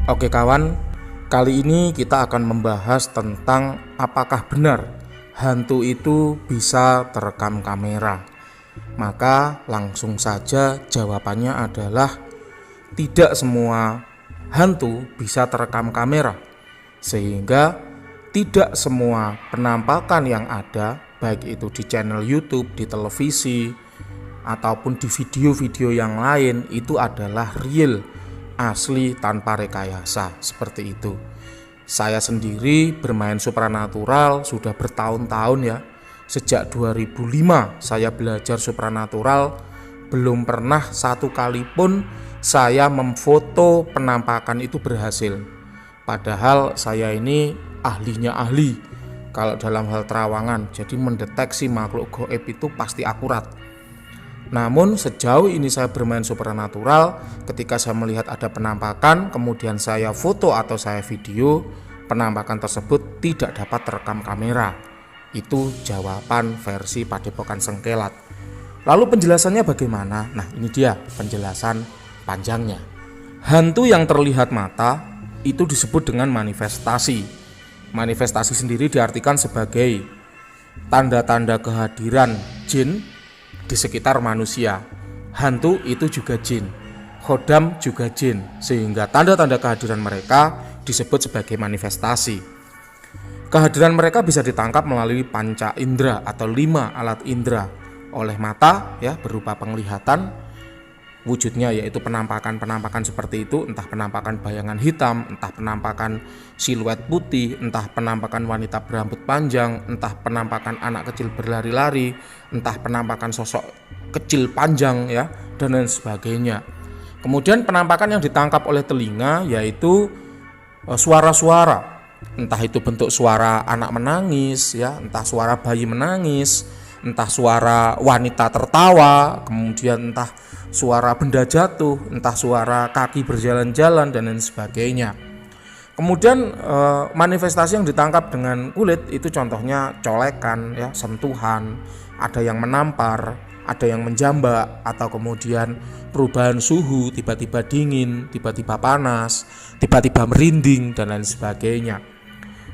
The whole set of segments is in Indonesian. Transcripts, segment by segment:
Oke kawan, kali ini kita akan membahas tentang apakah benar hantu itu bisa terekam kamera. Maka langsung saja jawabannya adalah tidak semua hantu bisa terekam kamera. Sehingga tidak semua penampakan yang ada, baik itu di channel YouTube, di televisi, ataupun di video-video yang lain, itu adalah real, asli tanpa rekayasa, seperti itu. Saya sendiri bermain supranatural sudah bertahun-tahun ya. Sejak 2005 saya belajar supranatural, belum pernah satu kali pun saya memfoto penampakan itu berhasil. Padahal saya ini ahlinya ahli kalau dalam hal terawangan, jadi mendeteksi makhluk gaib itu pasti akurat. Namun sejauh ini saya bermain supranatural, ketika saya melihat ada penampakan, kemudian saya foto atau saya video, penampakan tersebut tidak dapat terekam kamera. Itu jawaban versi Padepokan Sengkelat. Lalu penjelasannya bagaimana? Nah, ini dia penjelasan panjangnya. Hantu yang terlihat mata itu disebut dengan manifestasi. Manifestasi sendiri diartikan sebagai tanda-tanda kehadiran jin di sekitar manusia. Hantu itu juga jin, khodam juga jin, sehingga tanda-tanda kehadiran mereka disebut sebagai manifestasi. Kehadiran mereka bisa ditangkap melalui panca indera atau 5 alat indera, oleh mata ya berupa penglihatan, wujudnya yaitu penampakan-penampakan seperti itu, entah penampakan bayangan hitam, entah penampakan siluet putih, entah penampakan wanita berambut panjang, entah penampakan anak kecil berlari-lari, entah penampakan sosok kecil panjang ya, dan lain sebagainya. Kemudian penampakan yang ditangkap oleh telinga yaitu suara-suara, entah itu bentuk suara anak menangis ya, entah suara bayi menangis, entah suara wanita tertawa, kemudian entah suara benda jatuh, entah suara kaki berjalan-jalan dan lain sebagainya. Kemudian manifestasi yang ditangkap dengan kulit itu contohnya colekan ya, sentuhan, ada yang menampar, ada yang menjambak, atau kemudian perubahan suhu, tiba-tiba dingin, tiba-tiba panas, tiba-tiba merinding dan lain sebagainya.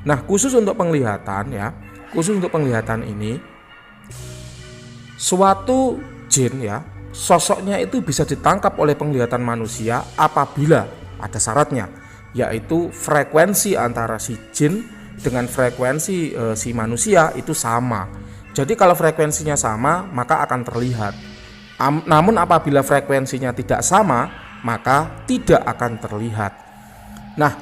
Nah, khusus untuk penglihatan ya, khusus untuk penglihatan ini, suatu jin ya, sosoknya itu bisa ditangkap oleh penglihatan manusia apabila ada syaratnya, yaitu frekuensi antara si jin dengan frekuensi si manusia itu sama. Jadi kalau frekuensinya sama, maka akan terlihat. Namun apabila frekuensinya tidak sama, maka tidak akan terlihat. Nah,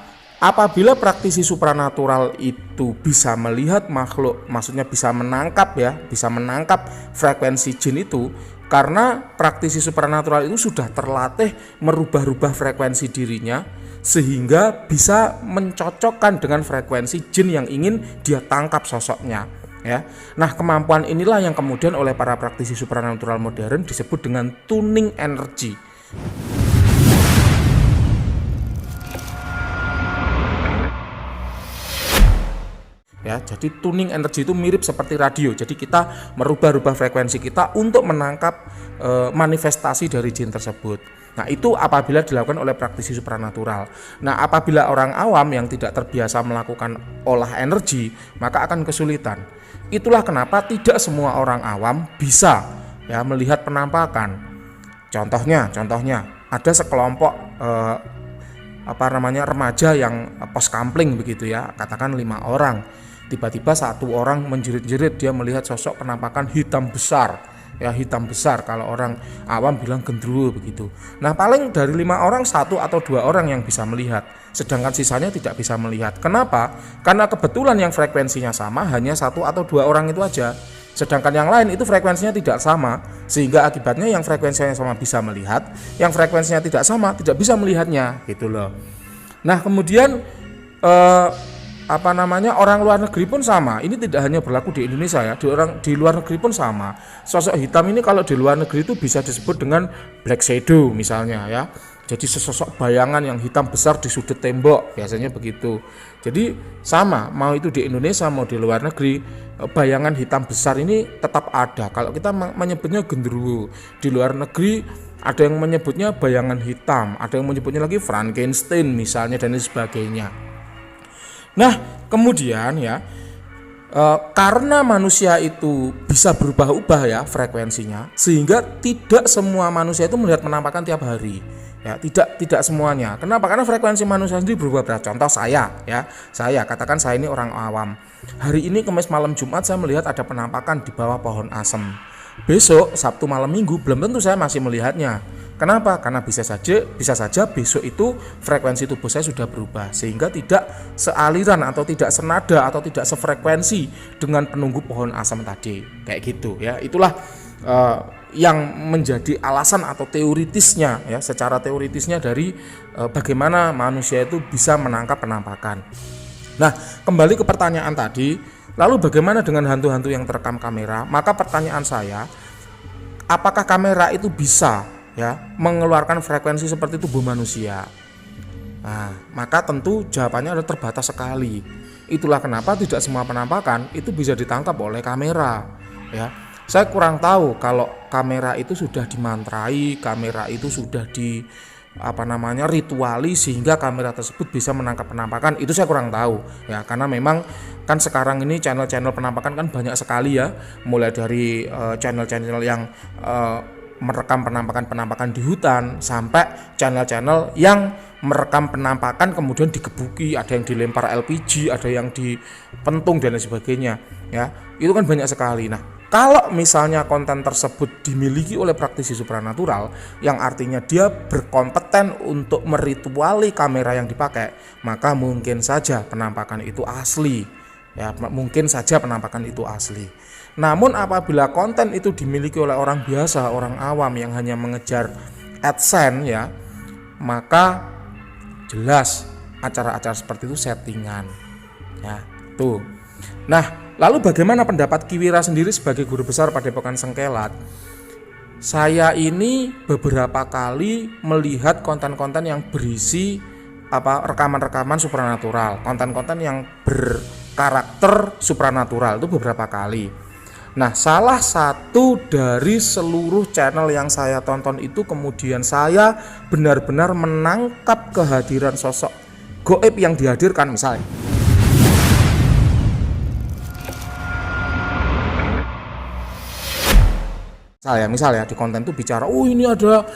apabila praktisi supranatural itu bisa melihat makhluk, maksudnya bisa menangkap ya, bisa menangkap frekuensi jin itu, karena praktisi supranatural itu sudah terlatih merubah-rubah frekuensi dirinya sehingga bisa mencocokkan dengan frekuensi jin yang ingin dia tangkap sosoknya ya. Nah, kemampuan inilah yang kemudian oleh para praktisi supranatural modern disebut dengan tuning energy. Ya, jadi tuning energi itu mirip seperti radio. Jadi kita merubah-rubah frekuensi kita untuk menangkap manifestasi dari jin tersebut. Nah, itu apabila dilakukan oleh praktisi supranatural. Nah, apabila orang awam yang tidak terbiasa melakukan olah energi, maka akan kesulitan. Itulah kenapa tidak semua orang awam bisa ya melihat penampakan. Contohnya ada sekelompok remaja yang pos kampling begitu ya, katakan 5 orang. Tiba-tiba satu orang menjerit-jerit, dia melihat sosok penampakan hitam besar ya, hitam besar, kalau orang awam bilang gendruwo begitu. Nah, paling dari 5 orang 1 atau 2 orang yang bisa melihat, sedangkan sisanya tidak bisa melihat. Kenapa? Karena kebetulan yang frekuensinya sama hanya 1 atau 2 orang itu aja, sedangkan yang lain itu frekuensinya tidak sama, sehingga akibatnya yang frekuensinya sama bisa melihat, yang frekuensinya tidak sama tidak bisa melihatnya gitu loh. Nah, kemudian orang luar negeri pun sama. Ini tidak hanya berlaku di Indonesia ya, di luar negeri pun sama. Sosok hitam ini kalau di luar negeri itu bisa disebut dengan black shadow misalnya ya. Jadi sesosok bayangan yang hitam besar di sudut tembok, biasanya begitu. Jadi sama, mau itu di Indonesia mau di luar negeri, bayangan hitam besar ini tetap ada. Kalau kita menyebutnya genderuwo, di luar negeri ada yang menyebutnya bayangan hitam, ada yang menyebutnya lagi Frankenstein misalnya dan lain sebagainya. Nah, kemudian ya, karena manusia itu bisa berubah-ubah ya frekuensinya, sehingga tidak semua manusia itu melihat penampakan tiap hari. Ya, tidak semuanya. Kenapa? Karena frekuensi manusia sendiri berubah. Contoh saya katakan saya ini orang awam. Hari ini Kamis malam Jumat saya melihat ada penampakan di bawah pohon asem. Besok Sabtu malam Minggu belum tentu saya masih melihatnya. Kenapa? Karena bisa saja besok itu frekuensi tubuh saya sudah berubah, sehingga tidak sealiran atau tidak senada atau tidak sefrekuensi dengan penunggu pohon asem tadi. Kayak gitu ya. Itulah yang menjadi alasan atau teoritisnya ya, secara teoritisnya dari bagaimana manusia itu bisa menangkap penampakan. Nah, kembali ke pertanyaan tadi, lalu bagaimana dengan hantu-hantu yang terekam kamera? Maka pertanyaan saya, apakah kamera itu bisa ya mengeluarkan frekuensi seperti tubuh manusia? Nah, maka tentu jawabannya adalah terbatas sekali. Itulah kenapa tidak semua penampakan itu bisa ditangkap oleh kamera ya. Saya kurang tahu kalau kamera itu sudah dimantrai, kamera itu sudah rituali sehingga kamera tersebut bisa menangkap penampakan. Itu saya kurang tahu ya, karena memang kan sekarang ini channel-channel penampakan kan banyak sekali ya, mulai dari channel-channel yang merekam penampakan di hutan sampai channel-channel yang merekam penampakan kemudian digebuki, ada yang dilempar LPG, ada yang dipentung dan lain sebagainya ya. Itu kan banyak sekali. Nah, kalau misalnya konten tersebut dimiliki oleh praktisi supranatural, yang artinya dia berkompeten untuk merituali kamera yang dipakai, maka mungkin saja penampakan itu asli. Ya, mungkin saja penampakan itu asli. Namun apabila konten itu dimiliki oleh orang biasa, orang awam yang hanya mengejar AdSense ya, maka jelas acara-acara seperti itu settingan. Ya, tuh. Nah, lalu bagaimana pendapat Ki Wira sendiri sebagai guru besar Padepokan Sengkelat? Saya ini beberapa kali melihat konten-konten yang berisi rekaman-rekaman supranatural, konten-konten yang berkarakter supranatural itu beberapa kali. Nah, salah satu dari seluruh channel yang saya tonton itu kemudian saya benar-benar menangkap kehadiran sosok goib yang dihadirkan misalnya. Misalnya di konten itu bicara, oh ini ada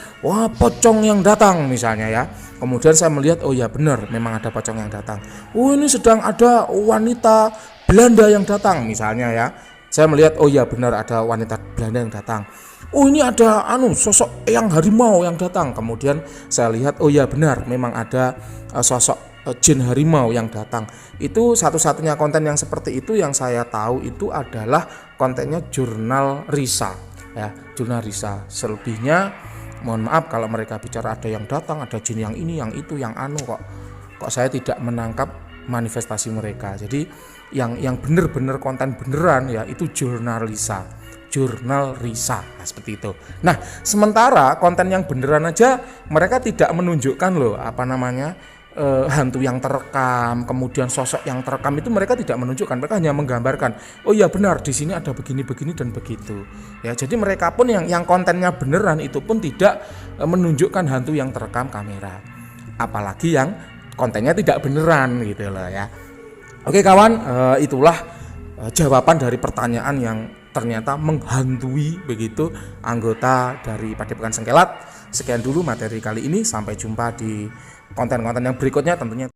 pocong yang datang misalnya ya. Kemudian saya melihat, oh ya benar memang ada pocong yang datang. Oh ini sedang ada wanita Belanda yang datang misalnya ya. Saya melihat, oh ya benar ada wanita Belanda yang datang. Oh ini ada sosok yang harimau yang datang. Kemudian saya lihat, oh ya benar memang ada sosok jin harimau yang datang. Itu satu-satunya konten yang seperti itu yang saya tahu itu adalah kontennya Jurnal Risa. Ya, Jurnal Risa. Selebihnya mohon maaf kalau mereka bicara ada yang datang, ada jin yang ini, yang itu, yang kok saya tidak menangkap manifestasi mereka. Jadi yang benar-benar konten beneran ya itu Jurnal Risa. Jurnal Risa. Nah, seperti itu. Nah, sementara konten yang beneran aja mereka tidak menunjukkan hantu yang terekam, kemudian sosok yang terekam itu mereka tidak menunjukkan, mereka hanya menggambarkan. Oh iya benar di sini ada begini dan begitu. Ya, jadi mereka pun yang kontennya beneran itu pun tidak menunjukkan hantu yang terekam kamera. Apalagi yang kontennya tidak beneran gitu loh ya. Oke kawan, itulah jawaban dari pertanyaan yang ternyata menghantui begitu anggota dari Padepokan Sengkelat. Sekian dulu materi kali ini, sampai jumpa di konten-konten yang berikutnya tentunya.